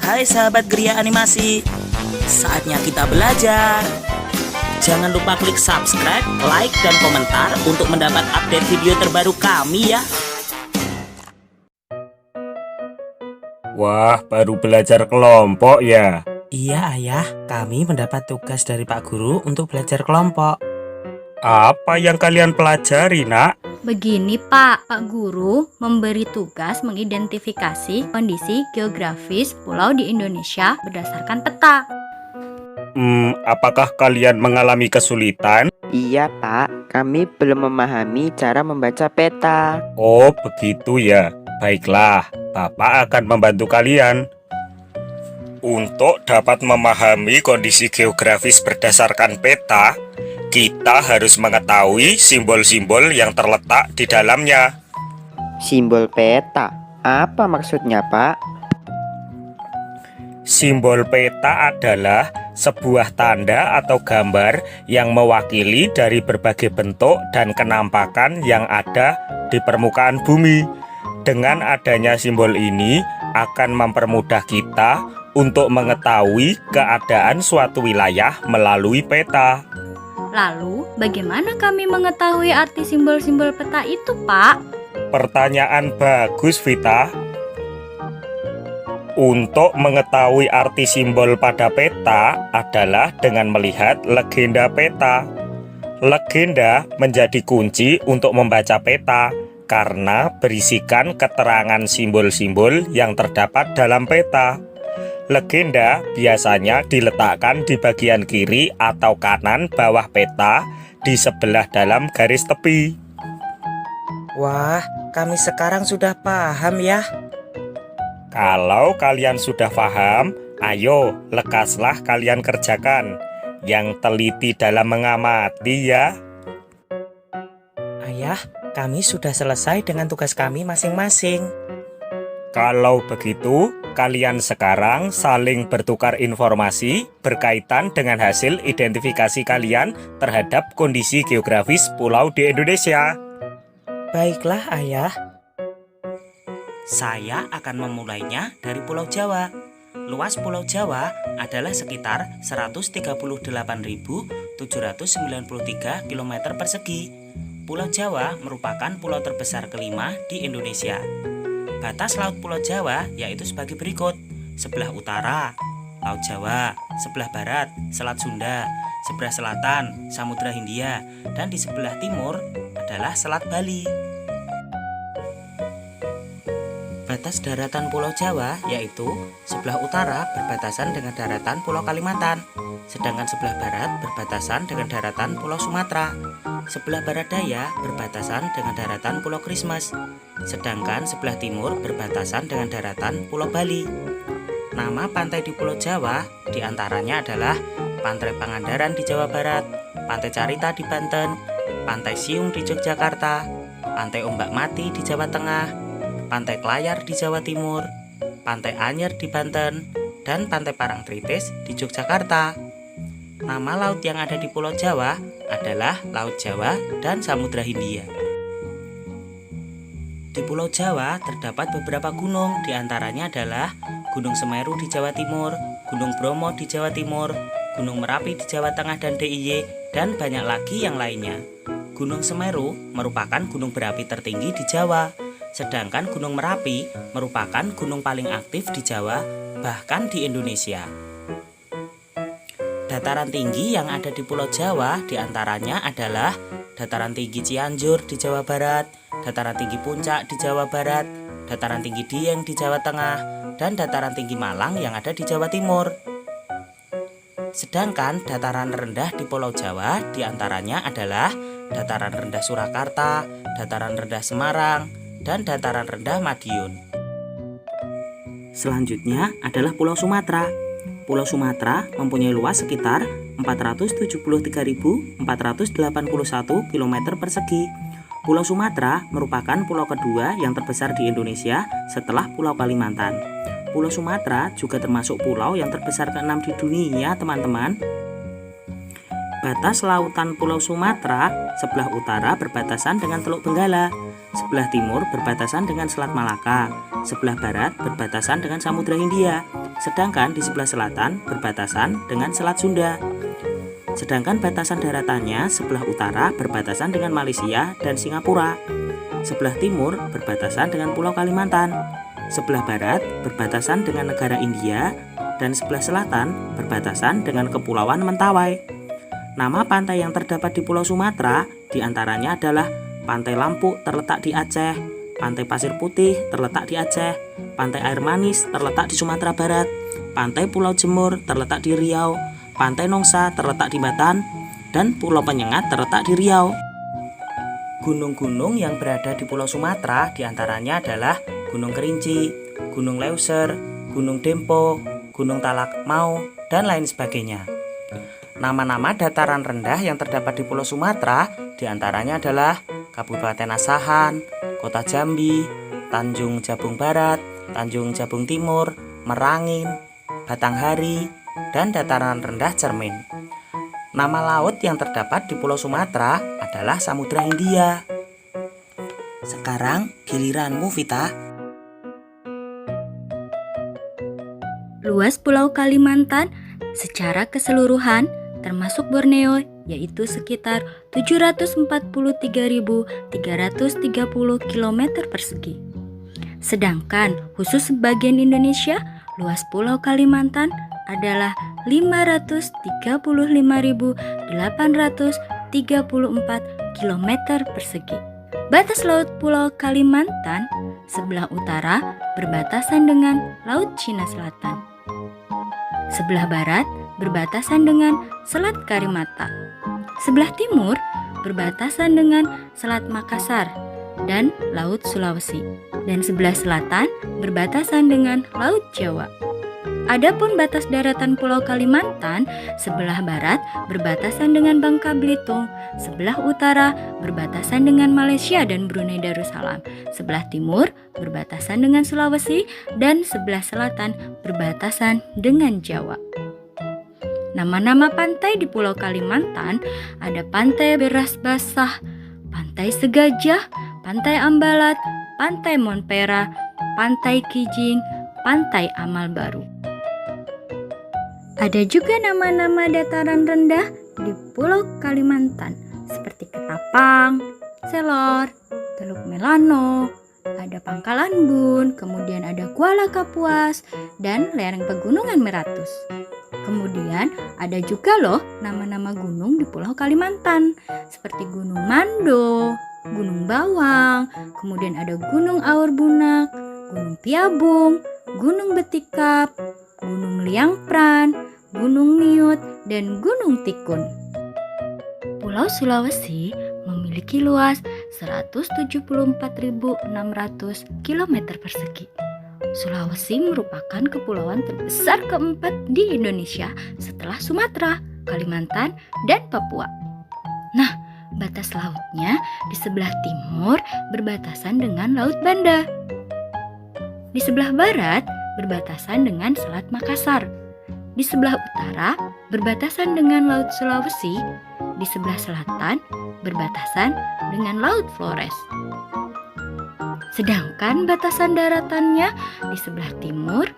Hai sahabat Gria Animasi, saatnya kita belajar. Jangan lupa klik subscribe, like, dan komentar untuk mendapat update video terbaru kami ya. Wah, baru belajar kelompok ya? Iya ayah, kami mendapat tugas dari Pak Guru untuk belajar kelompok. Apa yang kalian pelajari, nak? Begini Pak Guru memberi tugas mengidentifikasi kondisi geografis pulau di Indonesia berdasarkan peta. Apakah kalian mengalami kesulitan? Iya Pak, kami belum memahami cara membaca peta. Oh, begitu ya. Baiklah, Bapak akan membantu kalian. Untuk dapat memahami kondisi geografis berdasarkan peta, kita harus mengetahui simbol-simbol yang terletak di dalamnya. Simbol peta, apa maksudnya Pak? Simbol peta adalah sebuah tanda atau gambar yang mewakili dari berbagai bentuk dan kenampakan yang ada di permukaan bumi. Dengan adanya simbol ini akan mempermudah kita untuk mengetahui keadaan suatu wilayah melalui peta. Lalu, bagaimana kami mengetahui arti simbol-simbol peta itu, Pak? Pertanyaan bagus, Vita. Untuk mengetahui arti simbol pada peta adalah dengan melihat legenda peta. Legenda menjadi kunci untuk membaca peta karena berisikan keterangan simbol-simbol yang terdapat dalam peta. Legenda biasanya diletakkan di bagian kiri atau kanan bawah peta di sebelah dalam garis tepi. Wah, kami sekarang sudah paham ya. Kalau kalian sudah paham, ayo lekaslah kalian kerjakan. Yang teliti dalam mengamati ya. Ayah, kami sudah selesai dengan tugas kami masing-masing. Kalau begitu, kalian sekarang saling bertukar informasi berkaitan dengan hasil identifikasi kalian terhadap kondisi geografis pulau di Indonesia. Baiklah ayah. Saya akan memulainya dari Pulau Jawa. Luas Pulau Jawa adalah sekitar 138.793 km persegi. Pulau Jawa merupakan pulau terbesar kelima di Indonesia. Batas laut Pulau Jawa yaitu sebagai berikut. Sebelah utara, Laut Jawa. Sebelah barat, Selat Sunda. Sebelah selatan, Samudra Hindia. Dan di sebelah timur adalah Selat Bali. Batas daratan Pulau Jawa yaitu sebelah utara berbatasan dengan daratan Pulau Kalimantan, sedangkan sebelah barat berbatasan dengan daratan Pulau Sumatera. Sebelah barat daya berbatasan dengan daratan Pulau Christmas, sedangkan sebelah timur berbatasan dengan daratan Pulau Bali. Nama pantai di Pulau Jawa diantaranya adalah Pantai Pangandaran di Jawa Barat, Pantai Carita di Banten, Pantai Siung di Yogyakarta, Pantai Ombak Mati di Jawa Tengah, Pantai Klayar di Jawa Timur, Pantai Anyer di Banten, dan Pantai Parangtritis di Yogyakarta. Nama laut yang ada di Pulau Jawa adalah Laut Jawa dan Samudra Hindia. Di Pulau Jawa terdapat beberapa gunung, diantaranya adalah Gunung Semeru di Jawa Timur, Gunung Bromo di Jawa Timur, Gunung Merapi di Jawa Tengah dan DIY, dan banyak lagi yang lainnya. Gunung Semeru merupakan gunung berapi tertinggi di Jawa. Sedangkan Gunung Merapi merupakan gunung paling aktif di Jawa, bahkan di Indonesia. Dataran tinggi yang ada di Pulau Jawa diantaranya adalah Dataran tinggi Cianjur di Jawa Barat, Dataran tinggi Puncak di Jawa Barat, Dataran tinggi Dieng di Jawa Tengah, dan Dataran tinggi Malang yang ada di Jawa Timur. Sedangkan dataran rendah di Pulau Jawa diantaranya adalah Dataran rendah Surakarta, Dataran rendah Semarang, dan dataran rendah Madiun. Selanjutnya adalah Pulau Sumatera. Pulau Sumatera mempunyai luas sekitar 473.481 km persegi. Pulau Sumatera merupakan pulau kedua yang terbesar di Indonesia setelah Pulau Kalimantan. Pulau Sumatera juga termasuk pulau yang terbesar ke-6 di dunia, teman-teman. Batas lautan Pulau Sumatera sebelah utara berbatasan dengan Teluk Benggala, sebelah timur berbatasan dengan Selat Malaka, sebelah barat berbatasan dengan Samudra Hindia, Sedangkan di sebelah selatan berbatasan dengan Selat Sunda. Sedangkan batasan daratannya sebelah utara berbatasan dengan Malaysia dan Singapura. Sebelah timur berbatasan dengan Pulau Kalimantan. Sebelah barat berbatasan dengan negara India dan sebelah selatan berbatasan dengan Kepulauan Mentawai. Nama pantai yang terdapat di Pulau Sumatera diantaranya adalah Pantai Lampu terletak di Aceh, Pantai Pasir Putih terletak di Aceh, Pantai Air Manis terletak di Sumatera Barat, Pantai Pulau Jemur terletak di Riau, Pantai Nongsa terletak di Batan, dan Pulau Penyengat terletak di Riau. Gunung-gunung yang berada di Pulau Sumatera diantaranya adalah Gunung Kerinci, Gunung Leuser, Gunung Dempo, Gunung Talakmau, dan lain sebagainya. Nama-nama dataran rendah yang terdapat di Pulau Sumatera diantaranya adalah Kabupaten Asahan, Kota Jambi, Tanjung Jabung Barat, Tanjung Jabung Timur, Merangin, Batanghari, dan dataran rendah Cermin. Nama laut yang terdapat di Pulau Sumatera adalah Samudra Hindia. Sekarang giliranmu, Vita. Luas Pulau Kalimantan secara keseluruhan termasuk Borneo yaitu sekitar 743.330 km persegi. Sedangkan khusus sebagian Indonesia, luas Pulau Kalimantan adalah 535.834 km persegi. Batas laut Pulau Kalimantan sebelah utara berbatasan dengan Laut Cina Selatan. Sebelah barat berbatasan dengan Selat Karimata. Sebelah timur berbatasan dengan Selat Makassar dan Laut Sulawesi. Dan sebelah selatan berbatasan dengan Laut Jawa. Adapun batas daratan Pulau Kalimantan, sebelah barat berbatasan dengan Bangka Belitung, sebelah utara berbatasan dengan Malaysia dan Brunei Darussalam, sebelah timur berbatasan dengan Sulawesi, dan sebelah selatan berbatasan dengan Jawa. Nama-nama pantai di Pulau Kalimantan ada Pantai Beras Basah, Pantai Segajah, Pantai Ambalat, Pantai Monpera, Pantai Kijing, Pantai Amal Baru. Ada juga nama-nama dataran rendah di Pulau Kalimantan seperti Ketapang, Selor, Teluk Melano, ada Pangkalan Bun, kemudian ada Kuala Kapuas, dan lereng Pegunungan Meratus. Kemudian ada juga loh nama-nama gunung di Pulau Kalimantan seperti Gunung Mando, Gunung Bawang, kemudian ada Gunung Aur Bunak, Gunung Piabung, Gunung Betikap, Gunung Liangpran, Gunung Niut, dan Gunung Tikun. Pulau Sulawesi memiliki luas 174.600 km persegi. Sulawesi merupakan kepulauan terbesar keempat di Indonesia setelah Sumatera, Kalimantan, dan Papua. Nah, batas lautnya di sebelah timur berbatasan dengan Laut Banda. Di sebelah barat berbatasan dengan Selat Makassar. Di sebelah utara berbatasan dengan Laut Sulawesi. Di sebelah selatan berbatasan dengan Laut Flores. Sedangkan batasan daratannya di sebelah timur,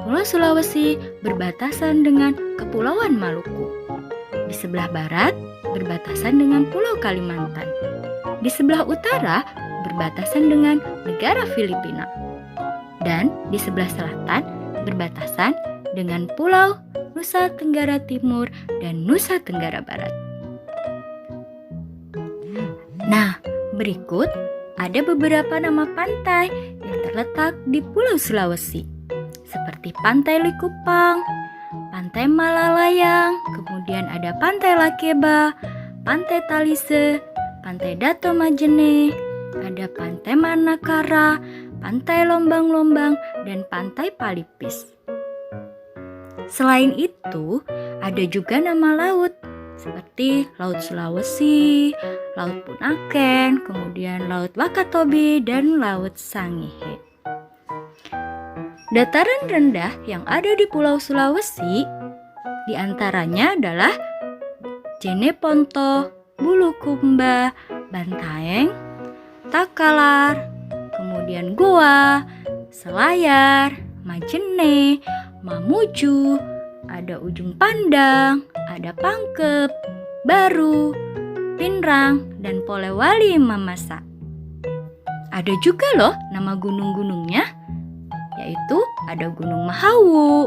Pulau Sulawesi berbatasan dengan Kepulauan Maluku. Di sebelah barat berbatasan dengan Pulau Kalimantan. Di sebelah utara berbatasan dengan negara Filipina. Dan di sebelah selatan berbatasan dengan Pulau Nusa Tenggara Timur dan Nusa Tenggara Barat. Nah, berikut ada beberapa nama pantai yang terletak di Pulau Sulawesi, seperti Pantai Likupang, Pantai Malalayang, kemudian ada Pantai Lakeba, Pantai Talise, Pantai Dato Majene, ada Pantai Manakara, Pantai Lombang-Lombang, dan Pantai Palipis. Selain itu, ada juga nama laut seperti Laut Sulawesi, Laut Bunaken, kemudian Laut Wakatobi, dan Laut Sangihe. Dataran rendah yang ada di Pulau Sulawesi diantaranya adalah Jeneponto, Bulukumba, Bantaeng, Takalar, kemudian Goa, Selayar, Majene, Mamuju, ada Ujung Pandang, ada Pangkep, Baru, Pinrang, dan Polewali Mamasa. Ada juga loh nama gunung-gunungnya, yaitu ada Gunung Mahawu,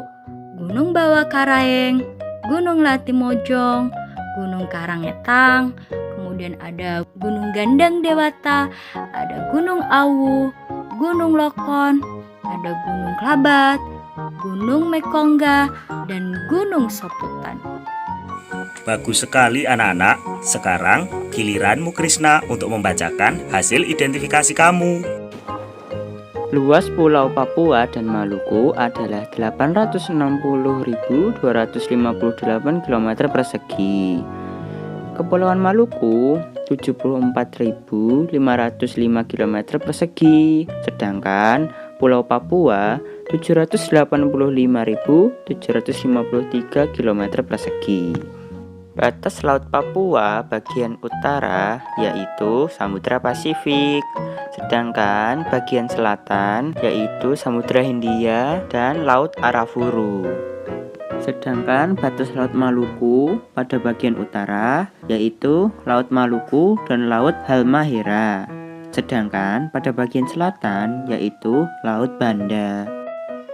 Gunung Bawah Karaeng, Gunung Latimojong, Gunung Karangetang, kemudian ada Gunung Gandang Dewata, ada Gunung Awu, Gunung Lokon, ada Gunung Klabat, Gunung Mekongga, dan Gunung Soputan. Bagus sekali anak-anak. Sekarang giliranmu Krisna untuk membacakan hasil identifikasi kamu. Luas Pulau Papua dan Maluku adalah 860.258 km persegi. Kepulauan Maluku 74.505 km persegi, sedangkan Pulau Papua 785.753 km persegi. Batas Laut Papua bagian utara yaitu Samudra Pasifik, sedangkan bagian selatan yaitu Samudra Hindia dan Laut Arafuru. Sedangkan batas Laut Maluku pada bagian utara yaitu Laut Maluku dan Laut Halmahera, sedangkan pada bagian selatan yaitu Laut Banda.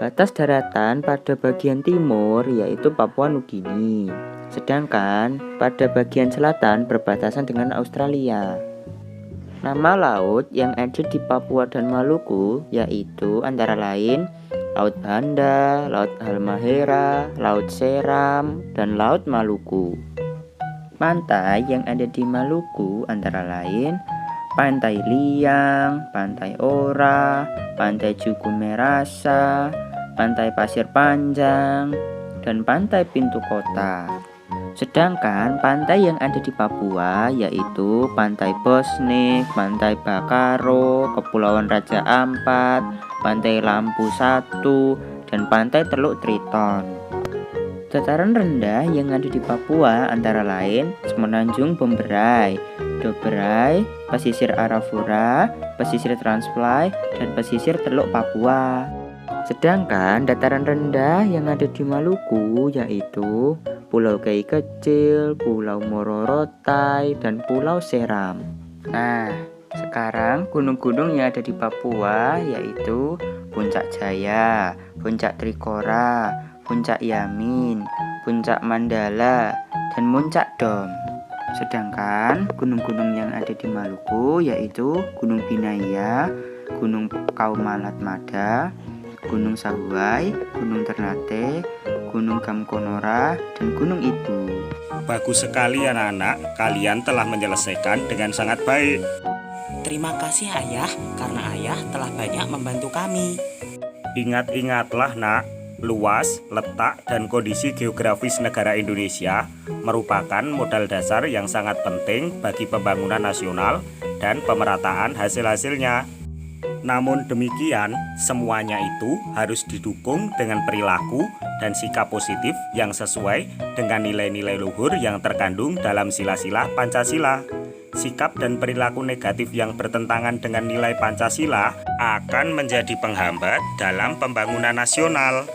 Batas daratan pada bagian timur yaitu Papua Nugini, sedangkan pada bagian selatan berbatasan dengan Australia. Nama laut yang ada di Papua dan Maluku yaitu antara lain Laut Banda, Laut Halmahera, Laut Seram, dan Laut Maluku. Pantai yang ada di Maluku antara lain Pantai Liang, Pantai Ora, Pantai Jukumerasa, Pantai Pasir Panjang, dan Pantai Pintu Kota. Sedangkan pantai yang ada di Papua yaitu Pantai Bosnik, Pantai Bakaro, Kepulauan Raja Ampat, Pantai Lampu 1, dan Pantai Teluk Triton. Dataran rendah yang ada di Papua antara lain Semenanjung Bomberai, Doberai, pesisir Arafura, pesisir Transfly, dan pesisir Teluk Papua. Sedangkan dataran rendah yang ada di Maluku yaitu Pulau Kei Kecil, Pulau Mororotai, dan Pulau Seram. Nah, sekarang gunung-gunung yang ada di Papua yaitu Puncak Jaya, Puncak Trikora, Puncak Yamin, Puncak Mandala, dan Puncak Dom. Sedangkan gunung-gunung yang ada di Maluku yaitu Gunung Binaya, Gunung Kaumalatmada, Gunung Sahuai, Gunung Ternate, Gunung Gamkonora, dan Gunung Ibu. Bagus sekali anak-anak, kalian telah menyelesaikan dengan sangat baik. Terima kasih ayah, karena ayah telah banyak membantu kami. Ingat-ingatlah nak, luas, letak, dan kondisi geografis negara Indonesia merupakan modal dasar yang sangat penting bagi pembangunan nasional dan pemerataan hasil-hasilnya. Namun demikian, semuanya itu harus didukung dengan perilaku dan sikap positif yang sesuai dengan nilai-nilai luhur yang terkandung dalam sila-sila Pancasila. Sikap dan perilaku negatif yang bertentangan dengan nilai Pancasila akan menjadi penghambat dalam pembangunan nasional.